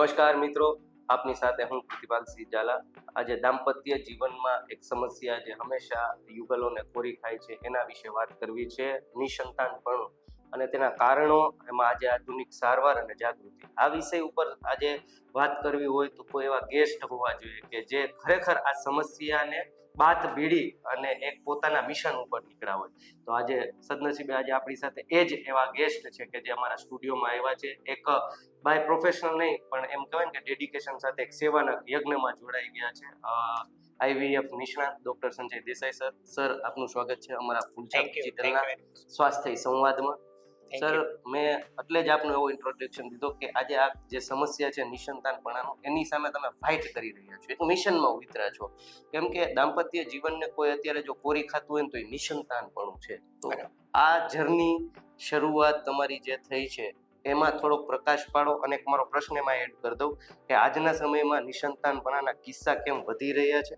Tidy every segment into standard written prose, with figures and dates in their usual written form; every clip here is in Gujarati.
નમસ્કાર મિત્રો, આપની સાથે હું પ્રતિપાલસિંહ ઝાલા. આજે દાંપત્ય જીવનમાં એક સમસ્યા જે હંમેશા યુગલોને કોરી ખાય છે એના વિશે વાત કરવી છે, નિસંતાનપણું અને તેના કારણો, એમાં આજે આધુનિક સારવાર અને જાગૃતિ. આ વિષય ઉપર આજે વાત કરવી હોય તો કોઈ એવા ગેસ્ટ હોવા જોઈએ કે જે ખરેખર આ સમસ્યાને બાત ભીડી અને એક પોતાના મિશન ઉપર નીકળ્યા હોય. તો આજે સદનસીબે આજે આપણી સાથે એ જ એવા ગેસ્ટ છે કે જે અમારા સ્ટુડિયોમાં આવ્યા છે. એક બાય પ્રોફેશનલ નહીં પણ એમ કહેવાય ને કે ડેડિકેશન સાથે એક સેવાના યજ્ઞમાં જોડાઈ ગયા છે. આઈવીએફ નિષ્ણાત doctor Sanjay Desai sir. Sir, આપનું સ્વાગત છે અમારા ફૂલચાપ ડિજિટલના સ્વાસ્થ્ય સંવાદમાં. સર, મેં એટલે જ આપનું એવું ઇન્ટ્રોડક્શન દીધો કે આજે આ જે સમસ્યા છે નિસંતાનપણાનું, એની સામે તમે ફાઇટ કરી રહ્યા છો, એક મિશનમાં ઉતર્યા છો. કેમ કે દાંપત્ય જીવનને કોઈ અત્યારે જો કોરી ખાતું હોય ને તો એ નિસંતાનપણું છે. તો આ જર્ની શરૂઆત તમારી જે થઈ છે એમાં થોડોક પ્રકાશ પાડો. અને એક મારો પ્રશ્ન એમાં એડ કરી દઉં કે આજના સમયમાં નિસંતાનપણાના કિસ્સા કેમ વધી રહ્યા છે?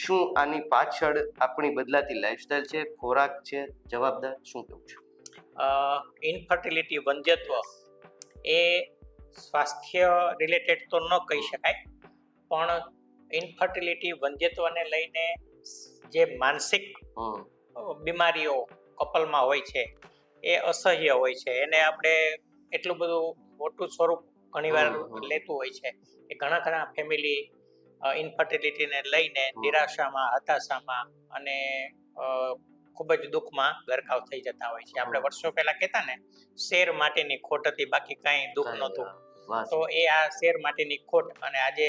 શું આની પાછળ આપણી બદલાતી લાઈફસ્ટાઈલ છે, ખોરાક છે જવાબદાર? શું કેવું છે? ઇનફર્ટિલિટી, વંધ્યત્વ એ સ્વાસ્થ્ય રિલેટેડ તો ન કહી શકાય, પણ ઇનફર્ટિલિટી, વંધ્યત્વને લઈને જે માનસિક બીમારીઓ કપલમાં હોય છે એ અસહ્ય હોય છે. એને આપણે એટલું બધું મોટું સ્વરૂપ ઘણીવાર લેતું હોય છે કે ઘણા ફેમિલી ઇનફર્ટિલિટીને લઈને નિરાશામાં, હતાશામાં અને ખૂબ જ દુઃખમાં ગરકાવ થઈ જતા હોય છે. આપણે વર્ષો પહેલા કહેતા ને, શેર માટેની ખોટ હતી, બાકી કાંઈ દુઃખ નહોતું. તો એ આ શેર માટેની ખોટ. અને આજે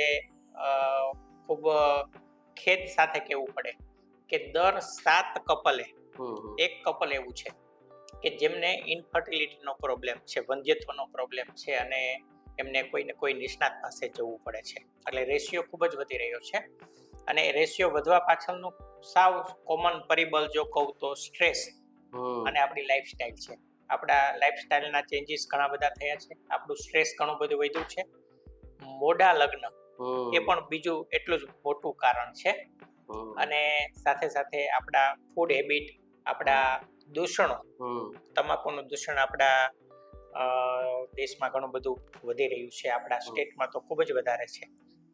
ખૂબ ખેદ સાથે કહેવું પડે કે દર 7 કપલે એક કપલ એવું છે કે જેમને ઇનફર્ટિલિટીનો પ્રોબ્લેમ છે, વંધ્યત્વનો પ્રોબ્લેમ છે, અને એમને કોઈને કોઈ નિષ્ણાત પાસે જવું પડે છે. એટલે રેશિયો ખૂબ જ વધી રહ્યો છે. અને રેશિયો વધવા પાછળનું સાવ કોમન પરિબળ જો કહું તો સ્ટ્રેસ અને આપણી લાઈફસ્ટાઈલ છે. આપણા લાઈફસ્ટાઈલના ચેન્જીસ ઘણા બધા થયા છે. આપણું સ્ટ્રેસ ઘણું બધું વધ્યું છે. મોડા લગ્ન એ પણ બીજું એટલું જ મોટું કારણ છે. અને સાથે સાથે આપણા ફૂડ હેબિટ, આપણા દૂષણો, તમાકુનું દૂષણ આપણા દેશમાં ઘણું બધું વધી રહ્યું છે. આપણા સ્ટેટમાં તો ખૂબ જ વધારે છે.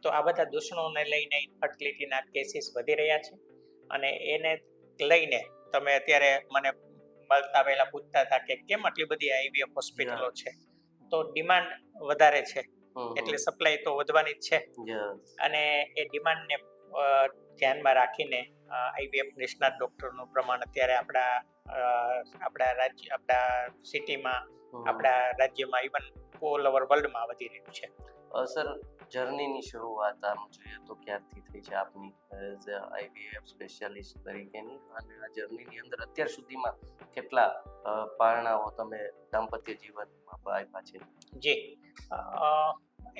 તો આ બધા દૂષણોને લઈને ઇનફર્ટિલિટીના કેસીસ વધી રહ્યા છે. અને એને લઈને તમે અત્યારે મને મળતા પહેલા પૂછતા હતા કે કેમ આટલી બધી આઈવીએફ હોસ્પિટલો છે? તો ડિમાન્ડ વધારે છે એટલે સપ્લાય તો વધવાની જ છે. અને એ ડિમાન્ડને ધ્યાનમાં રાખીને આઈવીએફ નિષ્ણાત ડોક્ટરનું પ્રમાણ અત્યારે આપણા સિટીમાં, આપણા રાજ્યમાં, ઇવન ઓલ ઓવર વર્લ્ડમાં વધી રહ્યું છે. સર, જર્નીની શરૂઆત આમ જોઈએ તો ક્યારથી થઈ છે આપની એઝ આઈવીએફ સ્પેશિયાલિસ્ટ તરીકેની? અને આ જર્નીની અંદર અત્યાર સુધીમાં કેટલા પારણાઓ તમે દાંપત્ય જીવનમાં આપ્યા છે? જી,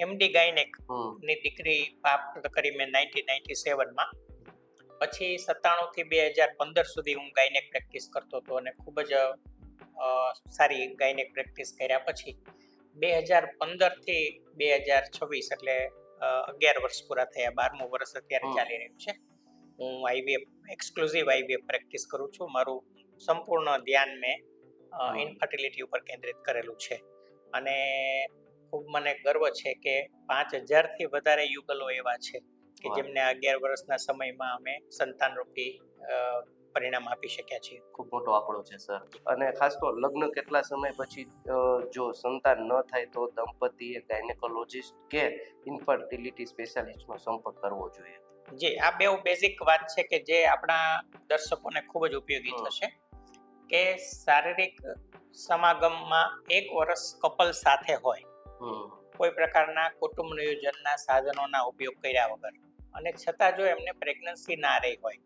એમડી ગાયનેક ની ડિગ્રી પ્રાપ્ત કરી મેં 1997માં. પછી 97 થી 2015 સુધી હું ગાયનેક પ્રેક્ટિસ કરતો હતો અને ખૂબ જ સારી ગાયનેક પ્રેક્ટિસ કર્યા પછી 2015 થી 2026 એટલે 11 વર્ષ પૂરા થયા. 12મું વર્ષ અત્યારે ચાલી રહ્યું છે. હું એક્સક્લુઝિવ આઈવીએફ પ્રેક્ટિસ કરું છું. મારું સંપૂર્ણ ધ્યાન મેં ઇનફર્ટિલિટી ઉપર કેન્દ્રિત કરેલું છે. અને ખૂબ મને ગર્વ છે કે 5000 થી વધારે યુગલો એવા છે કે જેમને 11 વર્ષના સમયમાં અમે સંતાનરૂપી પરિણામ આપી શક્યા છીએ. ખૂબ મોટો આંકડો છે સર. અને ખાસ તો લગ્ન કેટલા સમય પછી જો સંતાન ન થાય તો દંપતીએ ગાયનેકોલોજિસ્ટ કે ઇનફર્ટિલિટી સ્પેશિયાલિસ્ટનો સંપર્ક કરવો જોઈએ? જી, આ બે બેઝિક વાત છે કે જે આપણા દર્શકોને ખૂબ જ ઉપયોગી થશે. કે શારીરિક સમાગમમાં 1 વર્ષ કપલ સાથે હોય, કોઈ પ્રકારના કુટુંબ નિયોજનના સાધનોના ઉપયોગ કર્યા વગર, અને છતાં જો એમને પ્રેગ્નન્સી ના રહી હોય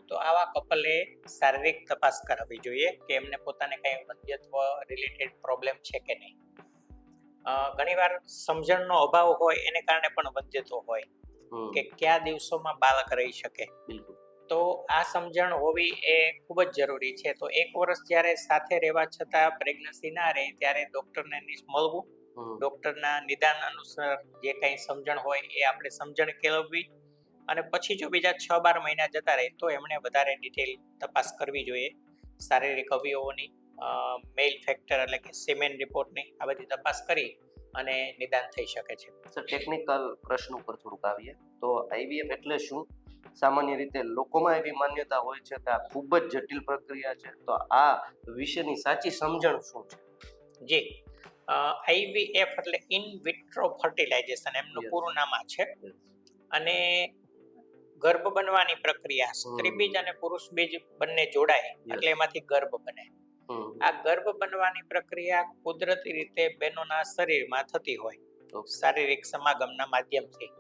તો આવા કપલે શારીરિક તપાસ કરાવવી જોઈએ કે એમને પોતાને કઈ વંધ્યત્વ રિલેટેડ પ્રોબ્લેમ છે કે નહીં. ઘણીવાર સમજણનો અભાવ હોય એને કારણે પણ વંધ્યત્વ હોય કે કયા દિવસોમાં બાળક રહી શકે. તો આ સમજણ હોવી એ ખૂબ જ જરૂરી છે. તો 1 વર્ષ જ્યારે સાથે રહેવા છતાં પ્રેગ્નન્સી ના રહે ત્યારે ડોક્ટરને મળવું, ડોક્ટરના નિદાન અનુસાર જે કંઈ સમજણ હોય એ આપણે સમજણ કેળવવી, અને પછી જો બીજા 6-12 મહિના જતા રહે તો એમણે વધારે ડિટેલ તપાસ કરવી જોઈએ. શારીરિક અવયવોની, મેલ ફેક્ટર એટલે કે સેમેન રિપોર્ટની, આ બધી તપાસ કરી અને નિદાન થઈ શકે છે. સર ટેકનિકલ પ્રશ્ન ઉપર થોડુંક આવીએ તો આઈવીએફ એટલે શું? સામાન્ય રીતે લોકોમાં એવી માન્યતા હોય છે કે આ ખૂબ જ જટિલ પ્રક્રિયા છે, તો આ વિશેની સાચી સમજણ શું છે? જી, આઈવીએફ એટલે ઇન વિટ્રો ફર્ટિલાઇઝેશન, એમનું Yes. પૂરું નામ આ છે. Yes. અને ગર્ભ બનવાની પ્રક્રિયા, સ્ત્રી બીજ અને પુરુષ બીજ બંને જોડાય એટલે એમાંથી ગર્ભ બને. આ ગર્ભ બનવાની પ્રક્રિયા કુદરતી રીતે બહેનોના શરીરમાં થતી હોય, શારીરિક સમાગમના માધ્યમથી.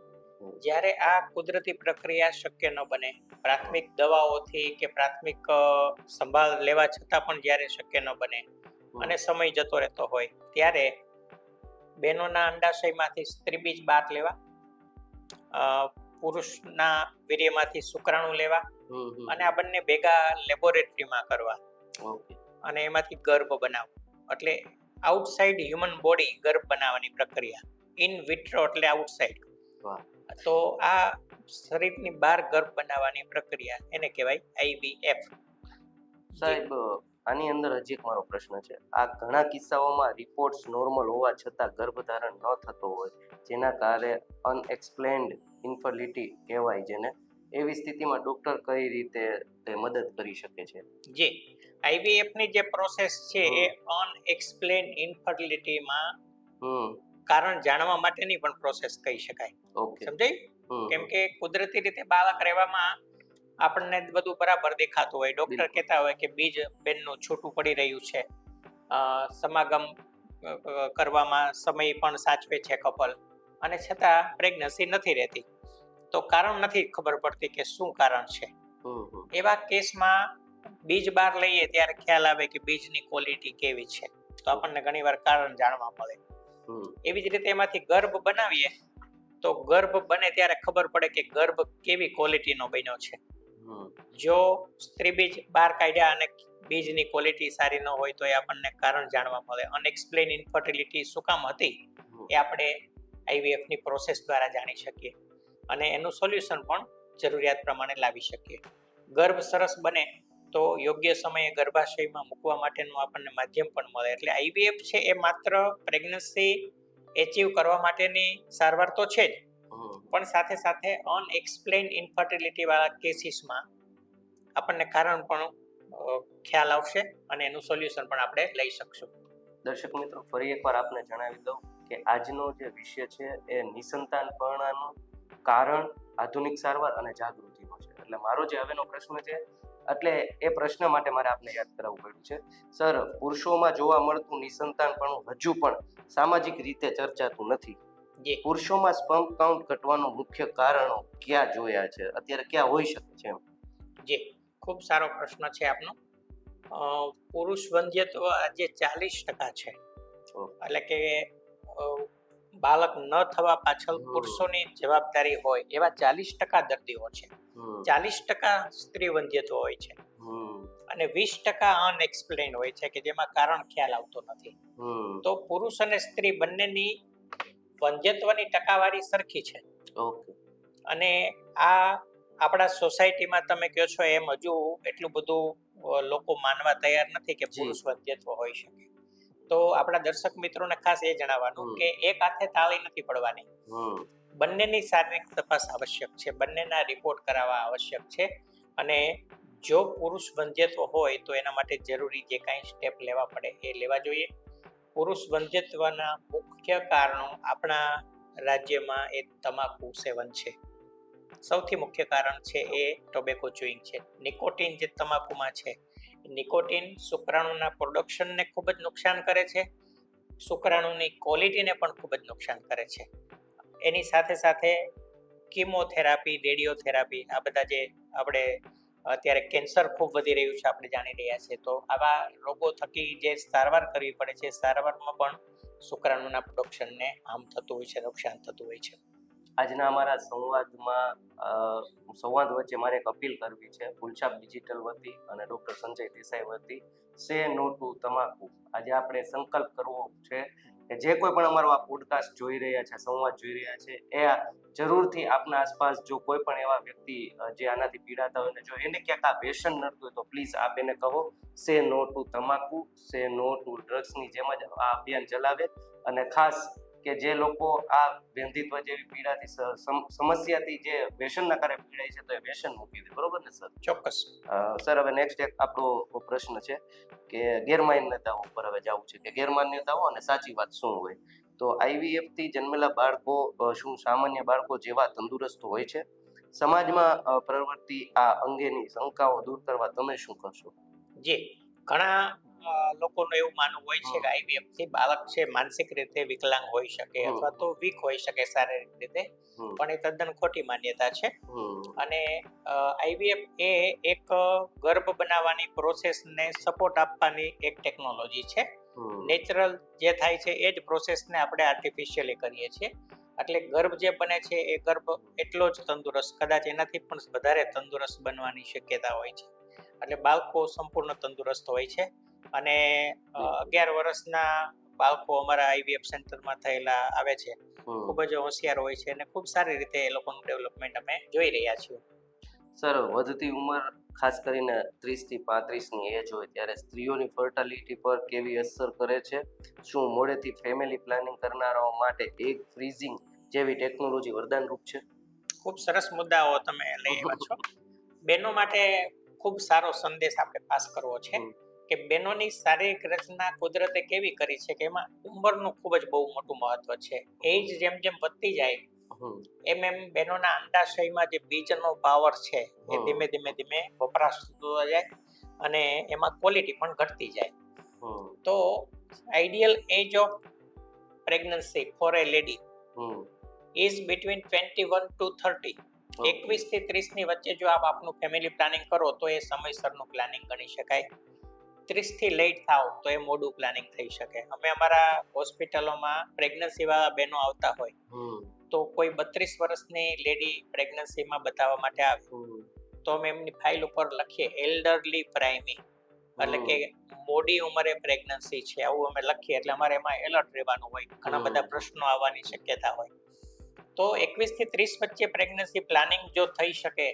જ્યારે આ કુદરતી પ્રક્રિયા શક્ય ન બને, પ્રાથમિક દવાઓથી કે પ્રાથમિક સંભાળ લેવા છતાં પણ જ્યારે શક્ય ન બને અને સમય જતો રહેતો હોય, ત્યારે બહેનોના અંડાશયમાંથી સ્ત્રી બીજ બહાર લેવા, પુરુષના વીર્યમાંથી શુક્રાણુ લેવા અને આ બંને ભેગા લેબોરેટરીમાં કરવા અને એમાંથી ગર્ભ બનાવવો. એટલે આઉટસાઇડ હ્યુમન બોડી ગર્ભ બનાવવાની પ્રક્રિયા, ઇન વિટ્રો એટલે આઉટસાઇડ. તો આ શરીરની બહાર ગર્ભ બનાવવાની પ્રક્રિયા એને કહેવાય આઈવીએફ. સાહેબ, આની અંદર હજી એક મારો પ્રશ્ન છે. આ ઘણા કિસ્સાઓમાં રિપોર્ટ્સ નોર્મલ હોવા છતાં ગર્ભધારણ ન થતો હોય, જેના કારણે અનએક્સપ્લેન્ડ ઇન્ફર્ટિલિટી કહેવાય જેને, એવી સ્થિતિમાં ડોક્ટર કઈ રીતે તે મદદ કરી શકે છે? જી, આઈવીએફ ની જે પ્રોસેસ છે એ અનએક્સપ્લેન ઇન્ફર્ટિલિટીમાં કારણ જાણવા માટેની પણ પ્રોસેસ કહી શકાય. સમજાય? કેમ કે કુદરતી રીતે બાળક રહેવામાં આપણને બધું બરાબર દેખાતું હોય, ડોક્ટર કહેતા હોય કે બીજ બેનનું છૂટું પડી રહ્યું છે, સમાગમ કરવામાં સમય પણ સાચવે છે કપલ, અને છતાં પ્રેગ્નન્સી નથી રહેતી. તો કારણ નથી ખબર પડતી કે શું કારણ છે. એવા કેસમાં બીજ બહાર લઈએ ત્યારે ખ્યાલ આવે કે બીજની ક્વોલિટી કેવી છે, તો આપણને ઘણીવાર કારણ જાણવા મળે. એવી જ રીતે એમાંથી ગર્ભ બનાવીએ તો ગર્ભ બને ત્યારે ખબર પડે કે ગર્ભ કેવી ક્વોલિટીનો બન્યો છે. જો સ્ત્રી બીજ બહાર કાઢ્યા અને બીજની ક્વોલિટી સારી ન હોય તો એ આપણને કારણ જાણવા મળે. અનએક્સપ્લેન ઇન્ફર્ટિલિટી શું કામ હતી એ આપણે આઈવીએફ ની પ્રોસેસ દ્વારા જાણી શકીએ અને એનું સોલ્યુશન પણ જરૂરિયાત પ્રમાણે લાવી શકીએ. ગર્ભ સરસ બને તો યોગ્ય સમયે ગર્ભાશયમાં મૂકવા માટેનું આપણને માધ્યમ પણ મળે. એટલે આઈવીએફ છે એ માત્ર પ્રેગ્નન્સી એચીવ કરવા માટેની સારવાર તો છે જ, પણ સાથે સાથે અનએક્સપ્લેન ઇન્ફર્ટિલિટી વાળા કેસીસમાં આપણને કારણ પણ ખ્યાલ આવશે અને એનું સોલ્યુશન પણ આપણે લઈ શકશું. દર્શક મિત્રો, ફરી એકવાર આપને જણાવી દઉં કે આજનો જે વિષય છે એ નિસંતાનપણાનું કારણ, આધુનિક સારવાર અને જાગૃતિનો છે. એટલે મારો જે હવેનો પ્રશ્ન છે, એટલે એ પ્રશ્ન માટે મારે આપને યાદ કરાવવું પડ્યું છે. સર, પુરુષોમાં જોવા મળતું નિસંતાનપણું હજુ પણ સામાજિક રીતે ચર્ચાતું નથી. પુરુષોમાં સ્પર્મ કાઉન્ટ ઘટવાનું મુખ્ય કારણો ક્યાં જોયા છે, અત્યારે ક્યાં હોઈ શકે છે? જી, ખૂબ સારો પ્રશ્ન છે આપનો. પુરુષ વંધ્યત્વ આજે 40% છે. એટલે કે બાળક ન થવા પાછળ પુરુષોની જવાબદારી હોય એવા 40% દર્દીઓ છે. 40% સ્ત્રી વંધ્યત્વ હોય છે અને 20% અનએક્સપ્લેન હોય છે કે જેમાં કારણ ખ્યાલ આવતો નથી. તો પુરુષ અને સ્ત્રી બંનેની વંધ્યત્વની ટકાવારી સરખી છે. અને આ આપણા સોસાયટીમાં તમે કહો છો એમ હજુ એટલું બધું લોકો માનવા તૈયાર નથી કે પુરુષ વંધ્યત્વ હોઈ શકે. તો આપણા દર્શક મિત્રોને ખાસ એ જણાવવાનું કે એક હાથે તાળી નથી પડવાની. બંનેની શારીરિક તપાસ આવશ્યક છે, બંનેના રિપોર્ટ કરાવવા આવશ્યક છે. અને જો પુરુષ વંધ્યત્વ હોય તો એના માટે જરૂરી જે કાંઈ સ્ટેપ લેવા પડે એ લેવા જોઈએ. પુરુષ વંધ્યત્વના મુખ્ય કારણો આપણા રાજ્યમાં એ તમાકુ સેવન છે. સૌથી મુખ્ય કારણ છે એ ટોબેકો ચ્યુઇંગ છે. નિકોટિન જે તમાકુમાં છે, નિકોટિન શુક્રાણુના પ્રોડક્શનને ખૂબ જ નુકસાન કરે છે, શુક્રાણુની ક્વોલિટીને પણ ખૂબ જ નુકસાન કરે છે. એની સાથે સાથે કીમોથેરાપી, રેડિયોથેરાપી, આ બધા જે આપણે અત્યારે કેન્સર ખૂબ વધી રહ્યું છે આપણે જાણી રહ્યા છીએ, તો આવા રોગો થકી જે સારવાર કરવી પડે છે, સારવારમાં પણ શુક્રાણુના પ્રોડક્શનને હાર્મ થતું હોય છે, નુકસાન થતું હોય છે. આજના અમારા સંવાદ વચ્ચે મારે એક અપીલ કરવી છે ફૂલછાપ ડિજિટલ વતી અને ડૉક્ટર સંજય દેસાઈ વતી. સે નો ટુ તમાકુ. આજે આપણે સંકલ્પ કરવો છે કે જે કોઈ પણ અમારો આ પોડકાસ્ટ જોઈ રહ્યા છે, સંવાદ જોઈ રહ્યા છે, એ જરૂરથી આપના આસપાસ જો કોઈ પણ એવા વ્યક્તિ જે આનાથી પીડાતા હોય ને જો એને ક્યાંક આ વ્યસન નડતું હોય તો પ્લીઝ આપ એને કહો સે નો ટુ તમાકુ, સે નો ટુ ડ્રગ્સની જેમ જ આ અભિયાન ચલાવે. અને ખાસ કે જે લોકો આ બેંધિત્વ જેવી પીડાથી સમસ્યાથી જે વ્યસનના કારણે પીડાય છે તો એ વ્યસન મૂકી દે, બરોબર ને સર? ચોક્કસ. સર હવે નેક્સ્ટ એક આપણો પ્રશ્ન છે કે ગેરમાન્યતાઓ ઉપર હવે જવું છે કે ગેરમાન્યતાઓ અને સાચી વાત શું હોય. તો આઈવીએફ થી જન્મેલા બાળકો શું સામાન્ય બાળકો જેવા તંદુરસ્ત હોય છે? સમાજમાં પ્રવૃત્તિ આ અંગેની શંકાઓ દૂર કરવા તમે શું કરશો? જી, ઘણા લોકોનું એવું માનવું હોય છે કે આઈવીએફ થી બાળક છે માનસિક રીતે વિકલાંગ હોઈ શકે અથવા તો વીક હોઈ શકે શારીરિક રીતે, પણ એ તદ્દન ખોટી માન્યતા છે. અને આઈવીએફ એ એક ગર્ભ બનાવવાની પ્રોસેસને સપોર્ટ આપવાની એક ટેકનોલોજી છે. નેચરલ જે થાય છે એ જ પ્રોસેસને આપણે આર્ટિફિશિયલી કરીએ છીએ. એટલે ગર્ભ જે બને છે એ ગર્ભ એટલો જ તંદુરસ્ત, કદાચ એનાથી પણ વધારે તંદુરસ્ત બનવાની શક્યતા હોય છે. એટલે બાળકો સંપૂર્ણ તંદુરસ્ત હોય છે. અને 11 વર્ષના બાળકો અમારા આઈવીએફ સેન્ટરમાં થયેલા આવે છે, ખૂબ જ હોશિયાર હોય છે અને ખૂબ સારી રીતે એ લોકોનું ડેવલપમેન્ટ અમે જોઈ રહ્યા છીએ. સર, વધતી ઉંમર ખાસ કરીને 30 થી 35ની એજ હોય ત્યારે સ્ત્રીઓની ફર્ટાલિટી પર કેવી અસર કરે છે? શું મોડેથી ફેમિલી પ્લાનિંગ કરનારાઓ માટે એગ ફ્રીઝિંગ જેવી ટેકનોલોજી વરદાનરૂપ છે? ખૂબ સરસ મુદ્દાઓ તમે લઈ આવ્યા છો. બહેનો માટે ખૂબ સારો સંદેશ આપણે પાસ કરવો છે કે બહેનોની શારીરિક રચના કુદરતે કેવી કરી છે કે એમાં ઉંમરનું ખૂબ જ બહુ મોટું મહત્વ છે. એજ જેમ જેમ વધતી જાય એમ એમ બહેનોના અંડાશયમાં જે બીજનો પાવર છે એ ધીમે ધીમે વપરાશ થતો જાય અને એમાં ક્વોલિટી પણ ઘટતી જાય. તો ideal age of pregnancy for a lady is between 21 to 30. 21 થી 30 ની વચ્ચે જો આપ આપનું ફેમિલી પ્લાનિંગ કરો તો એ સમયસરનું પ્લાનિંગ ગણી શકાય. 30 થી લેટ થાવ તો એ મોડું પ્લાનિંગ થઈ શકે. અમે અમારા હોસ્પિટલોમાં પ્રેગ્નન્સી વાળા બહેનો આવતા હોય તો કોઈ 32 વર્ષની લેડી પ્રેગ્નન્સીમાં બતાવવા માટે આવે તો અમે એમની ફાઇલ ઉપર લખીએ એલ્ડરલી પ્રાઇમી, એટલે કે મોડી ઉંમરે પ્રેગ્નન્સી છે આવું અમે લખીએ. એટલે અમારે એમાં એલર્ટ રહેવાનું હોય, ઘણા બધા પ્રશ્નો આવવાની શક્યતા હોય. તો 21 થી 30 વચ્ચે પ્રેગ્નન્સી પ્લાનિંગ જો થઈ શકે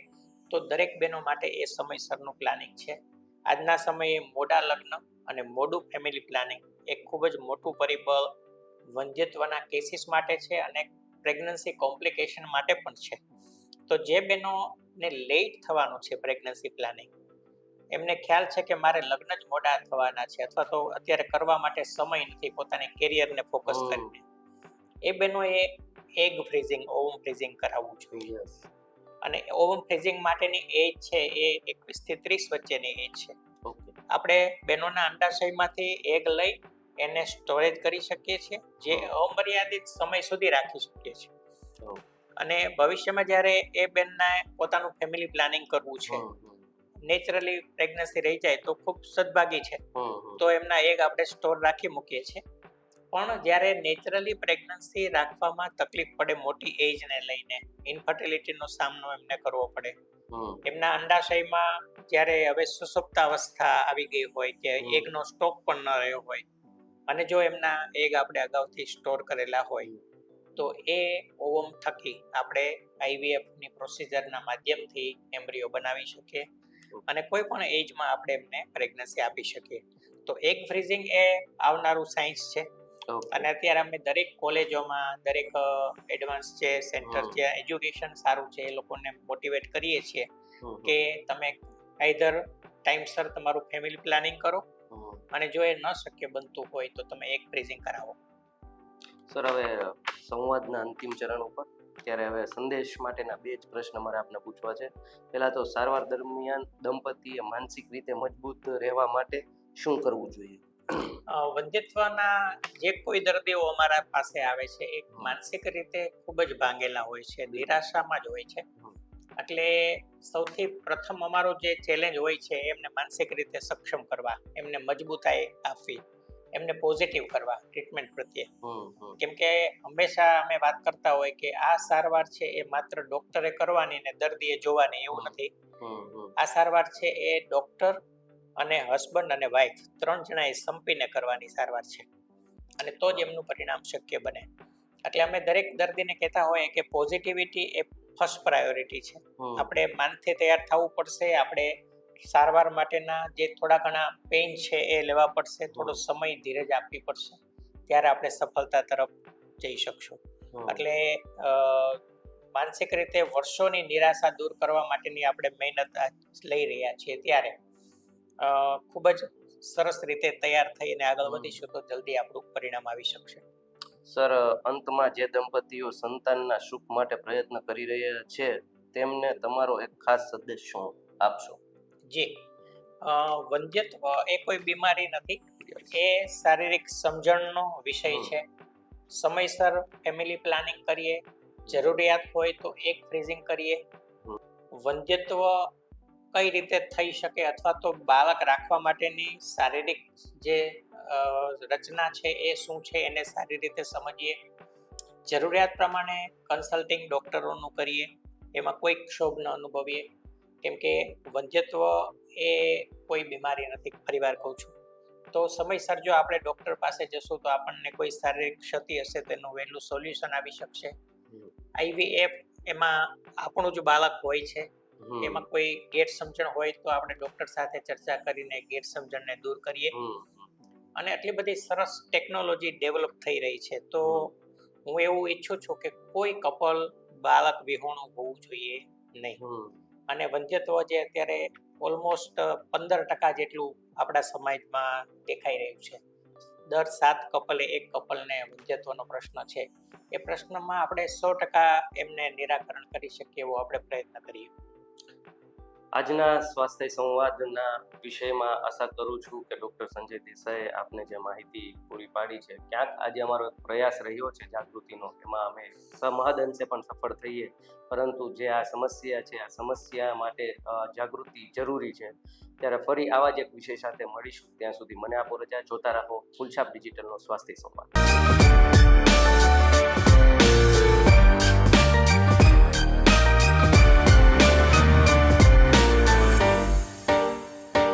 તો દરેક બહેનો માટે એ સમયસરનું પ્લાનિંગ છે. આજના સમયે મોડા લગ્ન અને મોડું ફેમિલી પ્લાનિંગ એક ખૂબ જ મોટું પરિબળ વંધ્યત્વના કેસીસ માટે છે અને પ્રેગ્નન્સી કોમ્પ્લિકેશન માટે પણ છે. તો જે બહેનોને લેટ થવાનું છે પ્રેગ્નન્સી પ્લાનિંગ, એમને ખ્યાલ છે કે મારે લગ્ન જ મોડા થવાના છે અથવા તો અત્યારે કરવા માટે સમય નથી પોતાની કેરિયરને ફોકસ કરીને, એ બહેનોએ એગ ફ્રીઝિંગ, ઓવમ ફ્રીઝિંગ કરાવવું જોઈએ. અને ઓવમ ફ્રીઝિંગ માટેની એજ છે એ 21 થી 30 વચ્ચેની એજ છે. આપણે બહેનોના અંડાશયમાંથી એગ લઈ એને સ્ટોરેજ કરી શકીએ છીએ, જે અમર્યાદિત સમય સુધી રાખી શકીએ છીએ. અને ભવિષ્યમાં જ્યારે એ બેનને પોતાનું ફેમિલી પ્લાનિંગ કરવું છે, નેચરલી પ્રેગ્નન્સી રહી જાય તો ખૂબ સદભાગી છે, તો એમના એગ આપણે સ્ટોર રાખી મૂકીએ છીએ. પણ જ્યારે નેચરલી પ્રેગ્નન્સી રાખવામાં તકલીફ પડે મોટી એજને લઈને, ઇન્ફર્ટિલિટીનો સામનો એમને કરવો પડે, એમના અંડાશયમાં જ્યારે હવે સુસુપ્ત અવસ્થા આવી ગઈ હોય કે એગનો સ્ટોક પણ ન રહ્યો હોય અને જો એમના એગ આપણે અગાઉથી સ્ટોર કરેલા હોય તો એ ઓવમ થકી આપણે આઈવીએફની પ્રોસિજરના માધ્યમથી એમ્બ્રિયો બનાવી શકીએ અને કોઈ પણ એજમાં આપણે એમને પ્રેગ્નન્સી આપી શકીએ. તો એગ ફ્રીઝિંગ એ આવનારું સાયન્સ છે. અને અત્યારે અમે દરેક કોલેજોમાં, દરેક એડવાન્સ જે સેન્ટર છે, એજ્યુકેશન સારું છે, એ લોકોને મોટિવેટ કરીએ છીએ કે તમે આઈધર ટાઈમસર તમારું ફેમિલી પ્લાનિંગ કરો અને જો એ ન શક્ય બનતું હોય તો તમે એગ ફ્રીઝિંગ કરાવો. સર, હવે સંવાદના અંતિમ ચરણ ઉપર ત્યારે હવે સંદેશ માટેના 2 જ પ્રશ્ન મારે આપને પૂછવા છે. પહેલા તો સારવાર દરમિયાન દંપતીએ માનસિક રીતે મજબૂત રહેવા માટે શું કરવું જોઈએ? વંધ્યત્વના જે કોઈ દર્દીઓ અમારા પાસે આવે છે એ માનસિક રીતે ખૂબ જ ભાંગેલા હોય છે, નિરાશામાં જ હોય છે. એટલે સૌથી પ્રથમ અમારો જે ચેલેન્જ હોય છે એમને માનસિક રીતે સક્ષમ કરવા, એમને મજબૂતાઈ આપવી, એમને પોઝિટિવ કરવા ટ્રીટમેન્ટ પ્રત્યે. કેમ કે હંમેશા અમે વાત કરતા હોય કે આ સારવાર છે એ માત્ર ડોક્ટરે કરવાની ને દર્દીએ જોવાની એવું નથી. આ સારવાર છે એ ડોક્ટર અને હસબન્ડ અને વાઈફ 3 જણાએ સંપીને કરવાની સારવાર છે અને તો જ એમનું પરિણામ શક્ય બને. એટલે અમે દરેક દર્દીને કહેતા હોઈએ કે પોઝિટિવિટી એ ફર્સ્ટ પ્રાયોરિટી છે. આપણે માનથી તૈયાર થવું પડશે, આપણે સારવાર માટેના જે થોડા ઘણા પેઇન છે એ લેવા પડશે, થોડો સમય ધીરજ આપવી પડશે, ત્યારે આપણે સફળતા તરફ જઈ શકશો. હમ. એટલે માનસિક રીતે વર્ષોની નિરાશા દૂર કરવા માટેની આપણે મહેનત લઈ રહ્યા છીએ ત્યારે ખૂબ જ સરસ રીતે તૈયાર થઈને આગળ વધીશું તો જલ્દી આપણું પરિણામ આવી શકશે. સર, અંતમાં જે દંપતીઓ સંતાનના સુખ માટે પ્રયત્ન કરી રહ્યા છે તેમને તમારો એક ખાસ સંદેશ શું આપશો? જી, વંધ્યત્વ એ કોઈ બીમારી નથી, એ શારીરિક સમજણનો વિષય છે. સમયસર ફેમિલી પ્લાનિંગ કરીએ, જરૂરિયાત હોય તો એક ફ્રીઝિંગ કરીએ. વંધ્યત્વ કઈ રીતે થઈ શકે અથવા તો બાળક રાખવા માટેની શારીરિક જે રચના છે એ શું છે એને સારી રીતે સમજીએ. જરૂરિયાત પ્રમાણે કન્સલ્ટિંગ ડૉક્ટરોનું કરીએ, એમાં કોઈ ક્ષોભ ન અનુભવીએ, કેમ કે વંધ્યત્વ એ કોઈ બીમારી નથી. ફરીવાર કહું છું, તો સમયસર જો આપણે ડૉક્ટર પાસે જશું તો આપણને કોઈ શારીરિક ક્ષતિ હશે તેનું વહેલું સોલ્યુશન આવી શકશે. IVF એમાં આપણું જ બાળક હોય છે, એમાં કોઈ ગેરસમજણ હોય તો આપણે ડૉક્ટર સાથે ચર્ચા કરીને ગેરસમજણને દૂર કરીએ. અને આટલી બધી સરસ ટેકનોલોજી ડેવલપ થઈ રહી છે, તો હું એવું ઈચ્છું છું કે કોઈ કપલ બાળક વિહોણું હોવું જોઈએ નહીં. અને વંધ્યત્વ જે અત્યારે ઓલમોસ્ટ 15% જેટલું આપણા સમાજમાં દેખાઈ રહ્યું છે. દર 7 કપલે એક કપલને વંધ્યત્વનો પ્રશ્ન છે. એ પ્રશ્નમાં આપણે 100% એમને નિરાકરણ કરી શકીએ એવો આપણે પ્રયત્ન કરીએ. આજના સ્વાસ્થ્ય સંવાદના વિષયમાં આશા કરું છું કે ડૉક્ટર સંજય દેસાઈએ આપને જે માહિતી પૂરી પાડી છે, ક્યાંક આજે અમારો એક પ્રયાસ રહ્યો છે જાગૃતિનો, એમાં અમે મહદઅંશે પણ સફળ થઈએ. પરંતુ જે આ સમસ્યા છે, આ સમસ્યા માટે જાગૃતિ જરૂરી છે. ત્યારે ફરી આવા જ એક વિષય સાથે મળીશું. ત્યાં સુધી મને આપો રજા. જોતા રહો ફૂલછાપ ડિજિટલનો સ્વાસ્થ્ય સંવાદ.